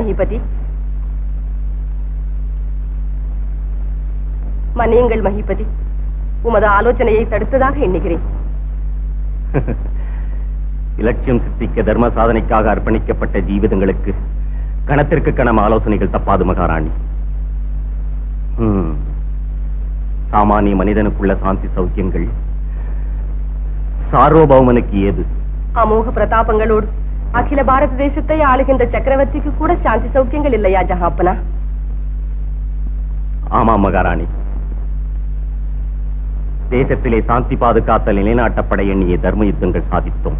மகிபதி, மன்னியுங்கள் மகிபதி, உமது ஆலோசனையை தடுத்ததாக எண்ணுகிறேன். இலட்சியம் சித்திக்க தர்ம சாதனைக்காக அர்ப்பணிக்கப்பட்ட ஜீவிதங்களுக்கு கணத்திற்கு கணம் ஆலோசனைகள் தப்பாது மகாராணி. சாமானிய மனிதனுக்குள்ள சாந்தி சௌக்கியங்கள் சார்வபௌமனுக்கு ஏது? அமோக பிரதாபங்களோடு அகில பாரத தேசத்தை ஆளுகின்ற சக்கரவர்த்திக்கு கூட சாந்தி சௌக்கியங்கள் இல்லையா ஜஹாப்பனா? ஆமாம் மகாராணி. தேசத்திலே சாந்தி பாதுகாத்தல் நிலைநாட்டப்பட எண்ணிய தர்ம யுத்தங்கள் சாதித்தோம்.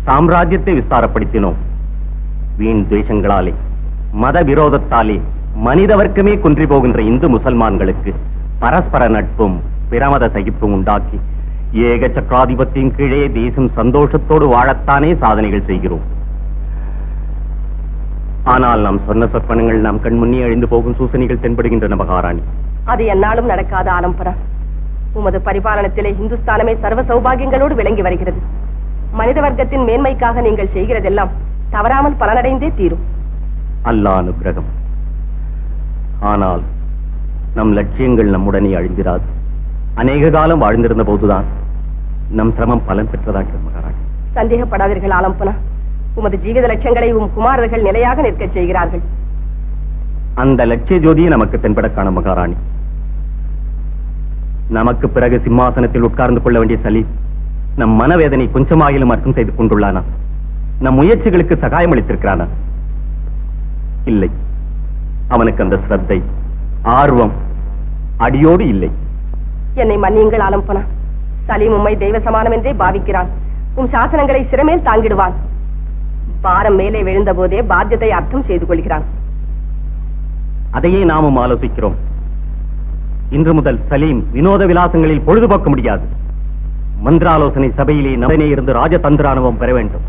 சாம்ராஜ்யத்தை விஸ்தாரப்படுத்தினோம். வீண் துவேஷங்களாலே மத விரோதத்தாலே மனித வர்க்கமே குன்றி போகின்ற இந்து முசல்மான்களுக்கு பரஸ்பர நட்பும் பிரமத சகிப்பும் உண்டாக்கி ஏக சக்கராதிபத்தின் கீழே தேசம் சந்தோஷத்தோடு வாழத்தானே சாதனைகள் செய்கிறோம். ஆனால் நாம் சொன்ன சொற்பனங்கள் நாம் கண்முன்னே அழிந்து போகும் சூசனைகள் தென்படுகின்றன மகாராணி. அது என்னாலும் நடக்காத ஆலம்பரா. உமது பரிபாலனத்திலே இந்துஸ்தானமே சர்வ சௌபாகியங்களோடு விளங்கி வருகிறது. மனித வர்க்கத்தின் மேன்மைக்காக நீங்கள் செய்கிறதெல்லாம் தவறாமல் பலனடைந்தே தீரும். அல்லாஹ் அனுக்கிரகம். ஆனால் நம் லட்சியங்கள் நம்முடனே அழிந்திராது. அநேக காலம் வாழ்ந்திருந்த போதுதான் நம் சிரமம் பலன் பெற்றதாக மகாராணி. சந்தேகப்படாதீர்கள் ஆலம்பனா. உமது ஜீவித லட்சியங்களை குமாரர்கள் நிலையாக நிற்கச் செய்கிறார்கள். அந்த லட்சிய ஜோதியை நமக்கு தென்பட காணும் மகாராணி. நமக்கு பிறகு சிம்மாசனத்தில் உட்கார்ந்து கொள்ள வேண்டிய சலீம் நம் மனவேதனை கொஞ்சமாயிலும் அர்த்தம் செய்து கொண்டுள்ளானா? நம் முயற்சிகளுக்கு சகாயம் அளித்திருக்கிறானா? இல்லை. அவனுக்கு அந்த ஸ்ரத்தை ஆர்வம் அடியோடு இல்லை. என்னை மன்னியுங்கள் ஆலம்பனா. சலீம் உம்மை தெய்வ சமானம் என்றே பாவிக்கிறான். உம் சாசனங்களை சிறமேல் தாங்கிடுவான். பாரம் மேலே விழுந்த போதே பாத்தியத்தை அர்த்தம் செய்து கொள்கிறான். அதையே நாமும் ஆலோசிக்கிறோம். இன்று முதல் சலீம் வினோத விலாசங்களில் பொழுதுபோக்க முடியாது. மந்திராலோசனை சபையிலே நம்மனே இருந்து ராஜதந்திரானுபவம் பெற வேண்டும்.